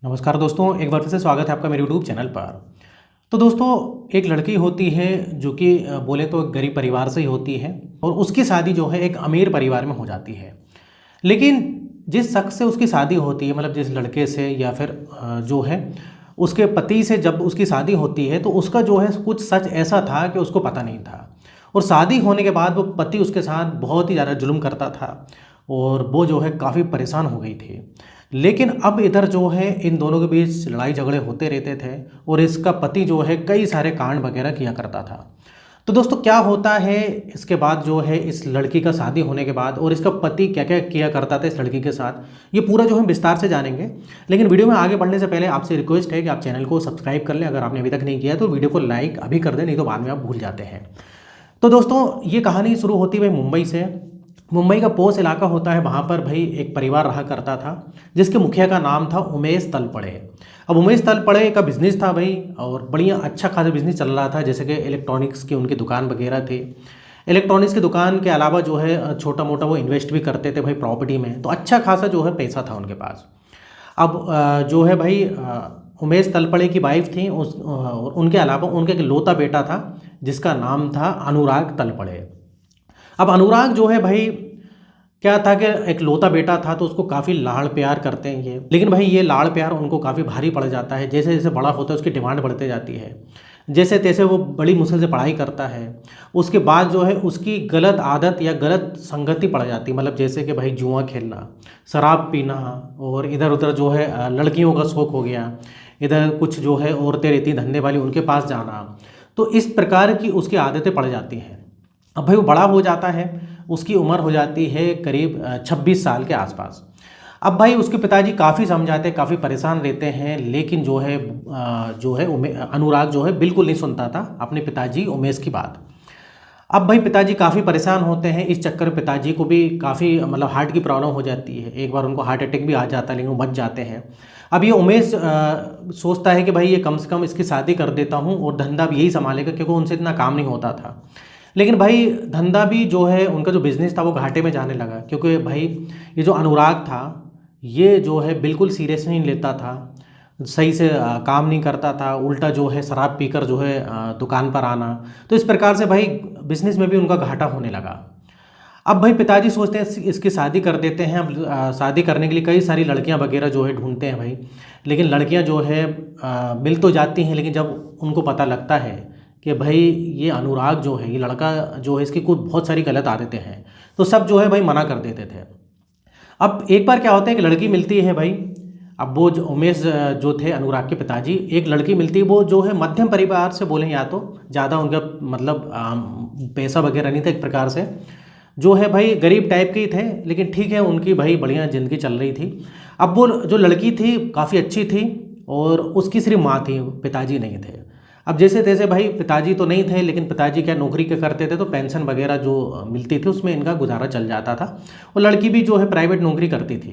नमस्कार दोस्तों, एक बार फिर से स्वागत है आपका मेरे यूट्यूब चैनल पर। तो दोस्तों, एक लड़की होती है जो कि बोले तो एक गरीब परिवार से ही होती है और उसकी शादी जो है एक अमीर परिवार में हो जाती है। लेकिन जिस शख्स से उसकी शादी होती है, मतलब जिस लड़के से या फिर जो है उसके पति से जब उसकी शादी होती है तो उसका जो है कुछ सच ऐसा था कि उसको पता नहीं था। और शादी होने के बाद वो पति उसके साथ बहुत ही ज़्यादा जुल्म करता था और वो जो है काफ़ी परेशान हो गई थी। लेकिन अब इधर जो है इन दोनों के बीच लड़ाई झगड़े होते रहते थे और इसका पति जो है कई सारे कांड वगैरह किया करता था। तो दोस्तों, क्या होता है इसके बाद जो है इस लड़की का शादी होने के बाद और इसका पति क्या क्या किया करता था इस लड़की के साथ, ये पूरा जो हम विस्तार से जानेंगे। लेकिन वीडियो में आगे बढ़ने से पहले आपसे रिक्वेस्ट है कि आप चैनल को सब्सक्राइब कर लें। अगर आपने अभी तक नहीं किया तो वीडियो को लाइक अभी कर दें, नहीं तो बाद में आप भूल जाते हैं। तो दोस्तों, ये कहानी शुरू होती है मुंबई से। मुंबई का पोश इलाका होता है, वहाँ पर भाई एक परिवार रहा करता था जिसके मुखिया का नाम था उमेश तलपड़े। अब उमेश तलपड़े का बिजनेस था भाई, और बढ़िया अच्छा खासा बिजनेस चल रहा था। जैसे कि इलेक्ट्रॉनिक्स की उनकी दुकान वगैरह थी। इलेक्ट्रॉनिक्स की दुकान के अलावा जो है छोटा मोटा वो इन्वेस्ट भी करते थे भाई प्रॉपर्टी में, तो अच्छा खासा जो है पैसा था उनके पास। अब जो है भाई उमेश तलपड़े की वाइफ थी और उनके अलावा उनका एक लौता बेटा था जिसका नाम था अनुराग तलपड़े। अब अनुराग जो है भाई, क्या था कि एक लौता बेटा था तो उसको काफ़ी लाड़ प्यार करते हैं ये। लेकिन भाई ये लाड़ प्यार उनको काफ़ी भारी पड़ जाता है। जैसे जैसे बड़ा होता है उसकी डिमांड बढ़ते जाती है। जैसे तैसे वो बड़ी मुश्किल से पढ़ाई करता है। उसके बाद जो है उसकी गलत आदत या गलत संगति पड़ जाती है, मतलब जैसे कि भाई जुआ खेलना, शराब पीना, और इधर उधर जो है लड़कियों का शौक हो गया। इधर कुछ जो है औरतें रहती धंधे वाली, उनके पास जाना। तो इस प्रकार की उसकी आदतें पड़ जाती हैं। अब भाई वो बड़ा हो जाता है, उसकी उम्र हो जाती है करीब 26 साल के आसपास। अब भाई उसके पिताजी काफ़ी समझाते, काफ़ी परेशान रहते हैं, लेकिन जो है अनुराग जो है बिल्कुल नहीं सुनता था अपने पिताजी उमेश की बात। अब भाई पिताजी काफ़ी परेशान होते हैं। इस चक्कर में पिताजी को भी काफ़ी मतलब हार्ट की प्रॉब्लम हो जाती है। एक बार उनको हार्ट अटैक भी आ जाता है, लेकिन वो बच जाते हैं। अब ये उमेश सोचता है कि भाई ये कम से कम इसकी शादी कर देता हूँ और धंधा भी यही संभालेगा, क्योंकि उनसे इतना काम नहीं होता था। लेकिन भाई धंधा भी जो है उनका जो बिज़नेस था वो घाटे में जाने लगा, क्योंकि भाई ये जो अनुराग था ये जो है बिल्कुल सीरियस नहीं लेता था। सही से काम नहीं करता था, उल्टा जो है शराब पीकर जो है दुकान पर आना। तो इस प्रकार से भाई बिज़नेस में भी उनका घाटा होने लगा। अब भाई पिताजी सोचते हैं इसकी शादी कर देते हैं। अब शादी करने के लिए कई सारी लड़कियां वगैरह जो है ढूंढते हैं भाई। लेकिन लड़कियां जो है मिल तो जाती हैं, लेकिन जब उनको पता लगता है कि भाई ये अनुराग जो है, ये लड़का जो है, इसकी कुछ बहुत सारी गलत आदतें हैं, तो सब जो है भाई मना कर देते थे। अब एक बार क्या होता है कि लड़की मिलती है भाई। अब वो जो उमेश जो थे अनुराग के पिताजी, एक लड़की मिलती है, वो जो है मध्यम परिवार से बोलें, या तो ज़्यादा उनका मतलब पैसा वगैरह नहीं था एक प्रकार से। जो है भाई गरीब टाइप के ही थे, लेकिन ठीक है उनकी भाई बढ़िया ज़िंदगी चल रही थी। अब वो जो लड़की थी काफ़ी अच्छी थी और उसकी सिर्फ माँ थी, पिताजी नहीं थे। अब जैसे तैसे भाई पिताजी तो नहीं थे, लेकिन पिताजी क्या नौकरी क्या करते थे, तो पेंशन वगैरह जो मिलती थी उसमें इनका गुजारा चल जाता था। और लड़की भी जो है प्राइवेट नौकरी करती थी।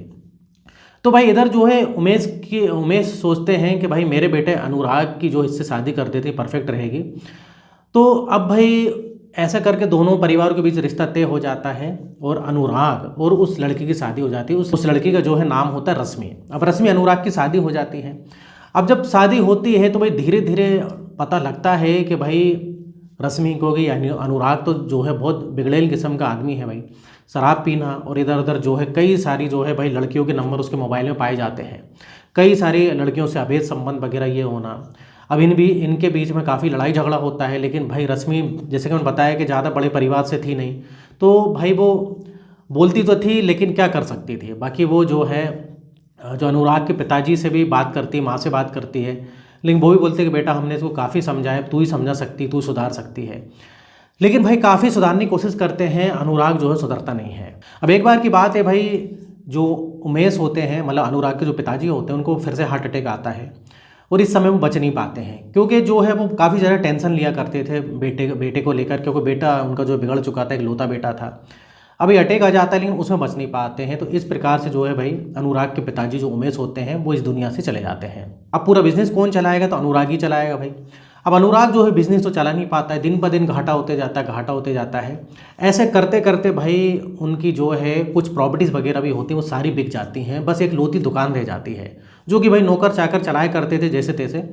तो भाई इधर जो है उमेश सोचते हैं कि भाई मेरे बेटे अनुराग की जो इससे शादी कर देती परफेक्ट रहेगी। तो अब भाई ऐसा करके दोनों परिवारों के बीच रिश्ता तय हो जाता है और अनुराग और उस लड़की की शादी हो जाती है। उस लड़की का जो है नाम होता है रश्मि। अब रश्मि अनुराग की शादी हो जाती है। अब जब शादी होती है तो भाई धीरे धीरे पता लगता है कि भाई रश्मि को कि यानी अनुराग तो जो है बहुत बिगड़ैल किस्म का आदमी है भाई। शराब पीना और इधर उधर जो है कई सारी जो है भाई लड़कियों के नंबर उसके मोबाइल में पाए जाते हैं। कई सारी लड़कियों से अवैध संबंध वगैरह ये होना। अब इनके बीच में काफ़ी लड़ाई झगड़ा होता है। लेकिन भाई रश्मि, जैसे कि मैंने बताया कि ज़्यादा बड़े परिवार से थी नहीं, तो भाई वो बोलती तो थी लेकिन क्या कर सकती थी। बाकी वो जो है जो अनुराग के पिताजी से भी बात करती है, माँ से बात करती है, लेकिन वो भी बोलते कि बेटा हमने इसको काफ़ी समझाया, तू ही समझा सकती, तू सुधार सकती है। लेकिन भाई काफ़ी सुधारने की कोशिश करते हैं, अनुराग जो है सुधरता नहीं है। अब एक बार की बात है भाई, जो उमेश होते हैं मतलब अनुराग के जो पिताजी होते हैं, उनको फिर से हार्ट अटैक आता है और इस समय वो बच नहीं पाते हैं, क्योंकि जो है वो काफ़ी ज़्यादा टेंशन लिया करते थे बेटे को लेकर, क्योंकि बेटा उनका जो बिगड़ चुका था, एक लौता बेटा था। अभी अटैक आ जाता है लेकिन उसमें बच नहीं पाते हैं। तो इस प्रकार से जो है भाई अनुराग के पिताजी जो उमेश होते हैं वो इस दुनिया से चले जाते हैं। अब पूरा बिजनेस कौन चलाएगा, तो अनुराग ही चलाएगा भाई। अब अनुराग जो है बिजनेस तो चला नहीं पाता है, दिन ब दिन घाटा होते जाता है, घाटा होते जाता है। ऐसे करते करते भाई उनकी जो है कुछ प्रॉपर्टीज़ वगैरह भी होती हैं वो सारी बिक जाती हैं, बस एक लोती दुकान रह जाती है जो कि भाई नौकर चाकर चलाया करते थे जैसे तैसे।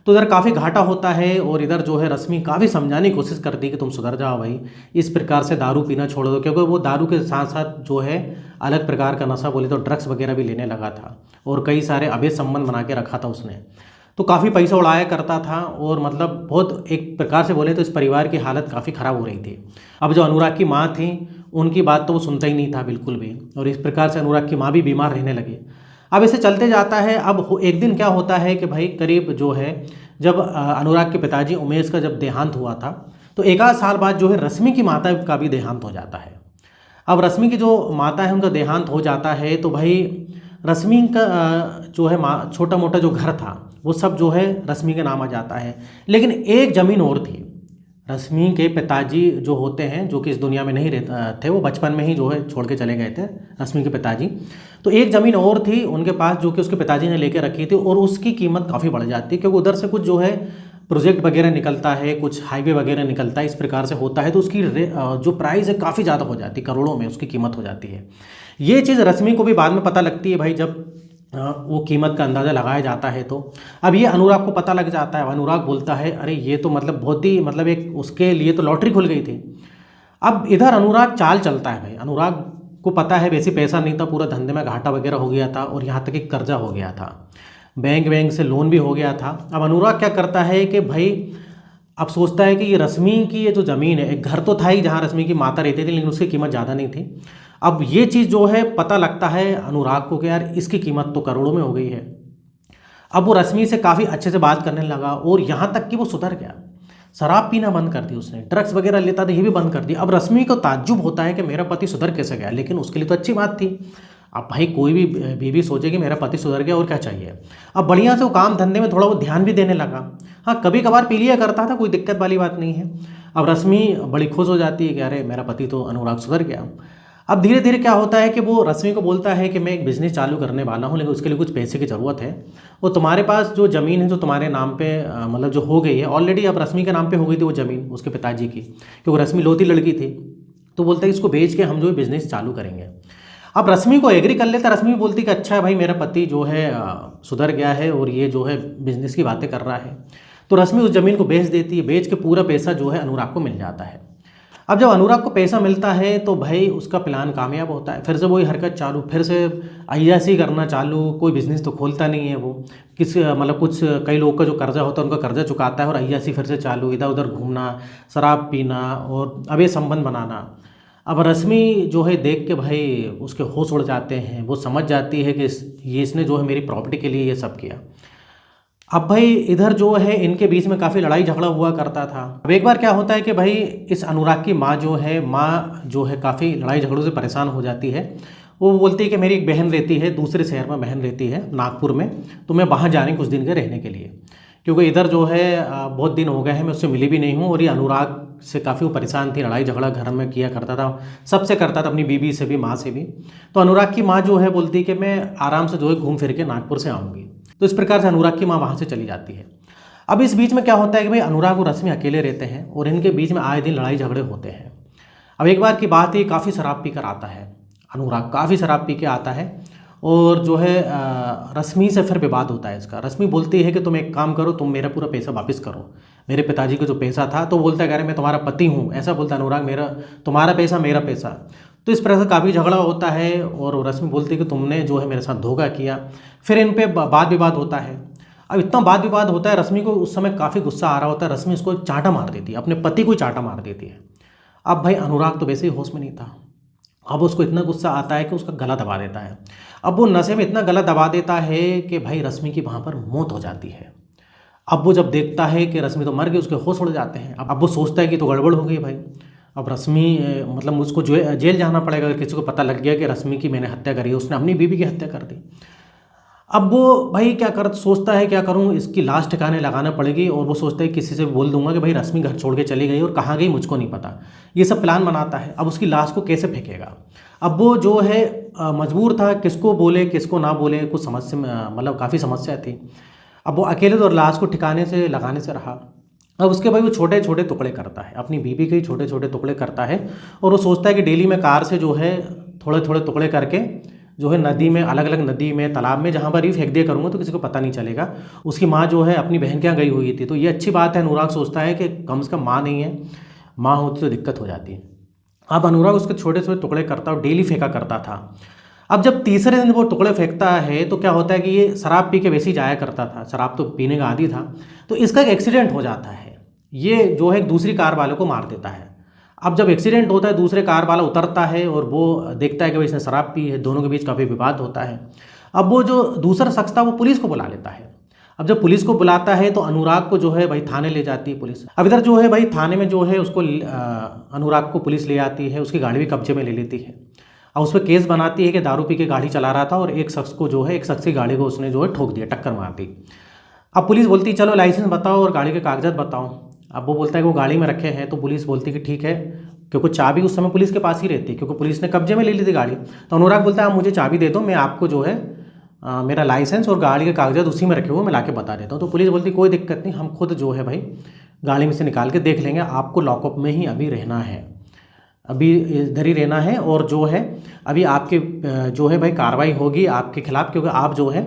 तो इधर काफ़ी घाटा होता है और इधर जो है रश्मि काफ़ी समझाने की कोशिश करती है कि तुम सुधर जाओ भाई, इस प्रकार से दारू पीना छोड़ दो, क्योंकि वो दारू के साथ साथ जो है अलग प्रकार का नशा बोले तो ड्रग्स वगैरह भी लेने लगा था और कई सारे अवैध संबंध बना के रखा था उसने। तो काफ़ी पैसा उड़ाया करता था और मतलब बहुत एक प्रकार से बोले तो इस परिवार की हालत काफ़ी ख़राब हो रही थी। अब जो अनुराग की माँ थी उनकी बात तो वो सुनता ही नहीं था बिल्कुल भी, और इस प्रकार से अनुराग की माँ भी बीमार रहने लगे। अब ऐसे चलते जाता है। अब एक दिन क्या होता है कि भाई करीब जो है जब अनुराग के पिताजी उमेश का जब देहांत हुआ था, तो एक आध साल बाद जो है रश्मि की माता का भी देहांत हो जाता है। अब रश्मि की जो माता है उनका देहांत हो जाता है तो भाई रश्मि का जो है माँ छोटा मोटा जो घर था वो सब जो है रश्मि के नाम आ जाता है। लेकिन एक ज़मीन और थी, रश्मि के पिताजी जो होते हैं जो कि इस दुनिया में नहीं रहते थे, वो बचपन में ही जो है छोड़ के चले गए थे रश्मि के पिताजी। तो एक ज़मीन और थी उनके पास जो कि उसके पिताजी ने लेके रखी थी और उसकी कीमत काफ़ी बढ़ जाती है, क्योंकि उधर से कुछ जो है प्रोजेक्ट वगैरह निकलता है, कुछ हाईवे वगैरह निकलता है, इस प्रकार से होता है। तो उसकी जो प्राइस है काफ़ी ज़्यादा हो जाती है, करोड़ों में उसकी कीमत हो जाती है। ये चीज़ रश्मि को भी बाद में पता लगती है भाई, जब वो कीमत का अंदाज़ा लगाया जाता है। तो अब ये अनुराग को पता लग जाता है। अनुराग बोलता है अरे ये तो मतलब बहुत ही मतलब एक उसके लिए तो लॉटरी खुल गई थी। अब इधर अनुराग चाल चलता है भाई, अनुराग को पता है वैसे पैसा नहीं था, पूरा धंधे में घाटा वगैरह हो गया था और यहाँ तक कि कर्जा हो गया था, बैंक से लोन भी हो गया था। अब अनुराग क्या करता है कि भाई अब सोचता है कि ये रश्मि की ये जो ज़मीन है, एक घर तो था ही जहाँ रश्मि की माता रहती थी, लेकिन उसकी कीमत ज़्यादा नहीं थी। अब ये चीज़ जो है पता लगता है अनुराग को कि यार इसकी कीमत तो करोड़ों में हो गई है। अब वो रश्मि से काफ़ी अच्छे से बात करने लगा और यहाँ तक कि वो सुधर गया, शराब पीना बंद कर दी उसने, ड्रग्स वगैरह लेता था ये भी बंद कर दिया। अब रश्मि को ताज्जुब होता है कि मेरा पति सुधर कैसे गया, लेकिन उसके लिए तो अच्छी बात थी। अब भाई कोई भी बीवी सोचे कि मेरा पति सुधर गया और क्या चाहिए। अब बढ़िया से वो काम धंधे में थोड़ा वो ध्यान भी देने लगा। हाँ कभी कभार पी लिया करता था, कोई दिक्कत वाली बात नहीं है। अब रश्मि बड़ी खुश हो जाती है कि अरे मेरा पति तो अनुराग सुधर गया। अब धीरे धीरे क्या होता है कि वो रश्मि को बोलता है कि मैं एक बिज़नेस चालू करने वाला हूँ, लेकिन उसके लिए कुछ पैसे की ज़रूरत है। वो तुम्हारे पास जो ज़मीन है जो तुम्हारे नाम पे मतलब जो हो गई है ऑलरेडी, अब रश्मि के नाम पे हो गई थी वो ज़मीन उसके पिताजी की, क्योंकि रश्मि लौती लड़की थी। तो बोलता है इसको बेच के हम जो है बिज़नेस चालू करेंगे। अब रश्मि को एग्री कर लेता है। रश्मि बोलती कि अच्छा है भाई मेरा पति जो है सुधर गया है और ये जो है बिज़नेस की बातें कर रहा है। तो रश्मि उस ज़मीन को बेच देती है, बेच के पूरा पैसा जो है अनुराग को मिल जाता है। अब जब अनुराग को पैसा मिलता है तो भाई उसका प्लान कामयाब होता है, फिर से वही हरकत चालू, फिर से अय्यासी करना चालू। कोई बिज़नेस तो खोलता नहीं है वो, मतलब कुछ कई लोगों का जो कर्जा होता है उनका कर्जा चुकाता है और अय्यासी फिर से चालू, इधर उधर घूमना, शराब पीना और अवैध संबंध बनाना। अब रश्मि जो है देख के भाई उसके होश उड़ जाते हैं, वो समझ जाती है कि ये इसने जो है मेरी प्रॉपर्टी के लिए ये सब किया। अब भाई इधर जो है इनके बीच में काफ़ी लड़ाई झगड़ा हुआ करता था। अब एक बार क्या होता है कि भाई इस अनुराग की माँ जो है काफ़ी लड़ाई झगड़ों से परेशान हो जाती है। वो बोलती है कि मेरी एक बहन रहती है दूसरे शहर में, बहन रहती है नागपुर में, तो मैं वहाँ जा रही कुछ दिन के रहने के लिए, क्योंकि इधर जो है बहुत दिन हो गए हैं मैं उससे मिली भी नहीं हूँ। और ये अनुराग से काफ़ी वो परेशान थी, लड़ाई झगड़ा घर में किया करता था, सबसे करता था, अपनी बीवी से भी, माँ से भी। तो अनुराग की माँ जो है बोलती कि मैं आराम से जो है घूम फिर के नागपुर से आऊँगी। तो इस प्रकार से अनुराग की माँ वहाँ से चली जाती है। अब इस बीच में क्या होता है कि भाई अनुराग और रश्मि अकेले रहते हैं और इनके बीच में आए दिन लड़ाई झगड़े होते हैं। अब एक बार की बात है, काफ़ी शराब पी कर आता है अनुराग, काफ़ी शराब पी के आता है और जो है रश्मि से फिर विवाद होता है इसका। रश्मि बोलती है कि तुम एक काम करो, तुम मेरा पूरा पैसा वापस करो, मेरे पिताजी का जो पैसा था। तो बोलता है अरे मैं तुम्हारा पति हूँ, ऐसा बोलता है अनुराग, मेरा तुम्हारा पैसा मेरा पैसा। तो इस प्रकार से काफ़ी झगड़ा होता है और रश्मि बोलती है कि तुमने जो है मेरे साथ धोखा किया। फिर इन पे वाद विवाद होता है। अब इतना वाद विवाद होता है, रश्मि को उस समय काफ़ी गुस्सा आ रहा होता है, रश्मि उसको एक चांटा मार देती है, अपने पति को चांटा मार देती है। अब भाई अनुराग तो वैसे ही होश में नहीं था, अब उसको इतना गुस्सा आता है कि उसका गला दबा देता है। अब वो नशे में इतना गला दबा देता है कि भाई रश्मि की वहाँ पर मौत हो जाती है। अब वो जब देखता है कि रश्मि तो मर गई, उसके होश उड़ जाते हैं। अब वो सोचता है कि तो गड़बड़ हो गई भाई, अब रश्मि मतलब मुझको जो जेल जाना पड़ेगा अगर किसी को पता लग गया कि रश्मि की मैंने हत्या करी है, उसने अपनी बीवी की हत्या कर दी। अब वो भाई सोचता है क्या करूं, इसकी लाश ठिकाने लगाना पड़ेगी। और वो सोचता है किसी से बोल दूंगा कि भाई रश्मि घर छोड़ के चली गई और कहाँ गई मुझको नहीं पता। ये सब प्लान बनाता है। अब उसकी लाश को कैसे फेंकेगा। अब वो जो है मजबूर था, किसको बोले किसको ना बोले, कुछ समस्या मतलब काफ़ी समस्या थी। अब वो अकेले तो लाश को ठिकाने से लगाने से रहा। अब उसके भाई वो छोटे छोटे टुकड़े करता है, अपनी बीवी के ही छोटे छोटे टुकड़े करता है। और वो सोचता है कि डेली मैं कार से जो है थोड़े थोड़े टुकड़े करके जो है नदी में, अलग अलग नदी में, तालाब में, जहाँ पर ही फेंक दिया करूँगा तो किसी को पता नहीं चलेगा। उसकी माँ जो है अपनी बहन के यहाँ गई हुई थी, तो ये अच्छी बात है। अनुराग सोचता है कि कम से कम माँ नहीं है, माँ होती तो दिक्कत हो जाती है। अब अनुराग उसके छोटे छोटे टुकड़े करता और डेली फेंका करता था। अब जब तीसरे दिन वो टुकड़े फेंकता है तो क्या होता है कि ये शराब पी के वैसे ही जाया करता था, शराब तो पीने का आदी था, तो इसका एक एक्सीडेंट हो जाता है। ये जो है एक दूसरी कार वाले को मार देता है। अब जब एक्सीडेंट होता है, दूसरे कार वाला उतरता है और वो देखता है कि भाई इसने शराब पी है, दोनों के बीच काफ़ी विवाद होता है। अब वो जो दूसरा शख्स था वो पुलिस को बुला लेता है। अब जब पुलिस को बुलाता है तो अनुराग को जो है भाई थाने ले जाती है पुलिस। अब इधर जो है भाई थाने में जो है उसको अनुराग को पुलिस ले आती है, उसकी गाड़ी भी कब्जे में ले लेती है और उस पर केस बनाती है कि दारू पी के गाड़ी चला रहा था और एक शख्स को जो है, एक शख्स की गाड़ी को उसने जो है ठोक दिया, टक्कर मार दी। अब पुलिस बोलती है चलो लाइसेंस बताओ और गाड़ी के कागजात बताओ। अब वो बोलता है कि वो गाड़ी में रखे हैं, तो पुलिस बोलती है कि ठीक है, क्योंकि चाबी उस समय पुलिस के पास ही रहती है क्योंकि पुलिस ने कब्जे में ले ली थी गाड़ी। तो अनुराग बोलता है आप मुझे चाबी दे दो, मैं आपको जो है मेरा लाइसेंस और गाड़ी के कागजात उसी में रखे हुए मैं लाके बता देता हूँ। तो पुलिस बोलती कोई दिक्कत नहीं, हम खुद जो है भाई गाड़ी में से निकाल के देख लेंगे, आपको लॉकअप में ही अभी रहना है, अभी इधर ही रहना है। और जो है अभी आपके जो है भाई कार्रवाई होगी आपके खिलाफ, क्योंकि आप जो है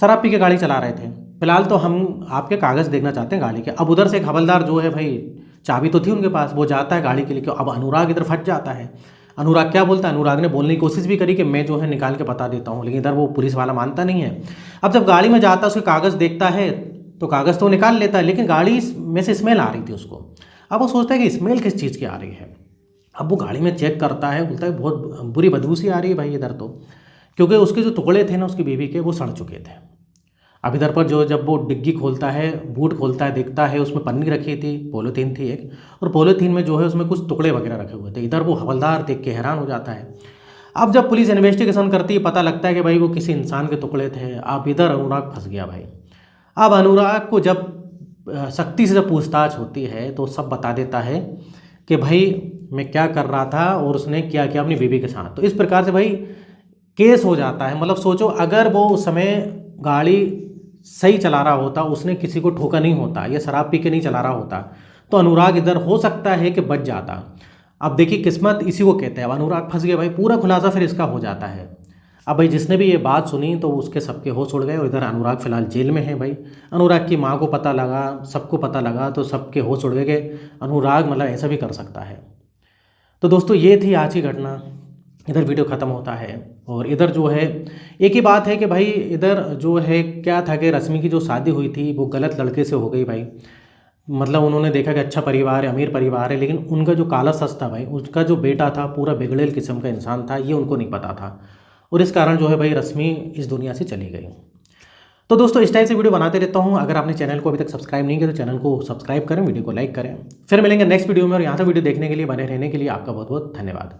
शराब पी के गाड़ी चला रहे थे। फिलहाल तो हम आपके कागज़ देखना चाहते हैं गाड़ी के। अब उधर से एक हवलदार जो है भाई, चाबी तो थी उनके पास, वो जाता है गाड़ी के लिए। क्यों, अब अनुराग इधर फट जाता है। अनुराग क्या बोलता है, अनुराग ने बोलने की कोशिश भी करी कि मैं जो है निकाल के बता देता हूँ, लेकिन इधर वो पुलिस वाला मानता नहीं है। अब जब गाड़ी में जाता है उसके कागज़ देखता है तो कागज़ तो निकाल लेता है, लेकिन गाड़ी में से स्मेल आ रही थी उसको। अब वो सोचता है कि स्मेल किस चीज़ की आ रही है। अब वो गाड़ी में चेक करता है, बोलता है बहुत बुरी बदबू सी आ रही है भाई इधर तो, क्योंकि उसके जो टुकड़े थे ना उसकी बीवी के, वो सड़ चुके थे। अब इधर पर जो जब वो डिग्गी खोलता है, बूट खोलता है, देखता है उसमें पन्नी रखी थी, पॉलीथीन थी एक, और पॉलीथीन में जो है उसमें कुछ टुकड़े वगैरह रखे हुए थे। इधर वो हवलदार देख के हैरान हो जाता है। अब जब पुलिस इन्वेस्टिगेशन करती है, पता लगता है कि भाई वो किसी इंसान के टुकड़े थे। अब इधर अनुराग फंस गया भाई। अब अनुराग को जब सख्ती से जब पूछताछ होती है तो सब बता देता है कि भाई मैं क्या कर रहा था और उसने क्या किया अपनी बीवी के साथ। तो इस प्रकार से भाई केस हो जाता है। मतलब सोचो, अगर वो उस समय गाड़ी सही चला रहा होता, उसने किसी को ठोका नहीं होता या शराब पी के नहीं चला रहा होता, तो अनुराग इधर हो सकता है कि बच जाता। अब देखिए किस्मत इसी को कहते हैं। अब अनुराग फंस गया भाई, पूरा खुलासा फिर इसका हो जाता है। अब भाई जिसने भी ये बात सुनी तो उसके सबके होश उड़ गए और इधर अनुराग फिलहाल जेल में है भाई। अनुराग की माँ को पता लगा, सबको पता लगा, तो सबके होश उड़ गए कि अनुराग मतलब ऐसा भी कर सकता है। तो दोस्तों ये थी आज की घटना। इधर वीडियो ख़त्म होता है और इधर जो है एक ही बात है कि भाई इधर जो है क्या था कि रश्मि की जो शादी हुई थी वो गलत लड़के से हो गई भाई। मतलब उन्होंने देखा कि अच्छा परिवार है, अमीर परिवार है, लेकिन उनका जो काला सच था भाई, उसका जो बेटा था पूरा बिगड़ेल किस्म का इंसान था, ये उनको नहीं पता था। और इस कारण जो है भाई रश्मि इस दुनिया से चली गई। तो दोस्तों इस टाइप से वीडियो बनाते रहता हूँ। अगर आपने चैनल को अभी तक सब्सक्राइब नहीं किया तो चैनल को सब्सक्राइब करें, वीडियो को लाइक करें। फिर मिलेंगे नेक्स्ट वीडियो में, और यहाँ तक वीडियो देखने के लिए, बने रहने के लिए आपका बहुत बहुत धन्यवाद।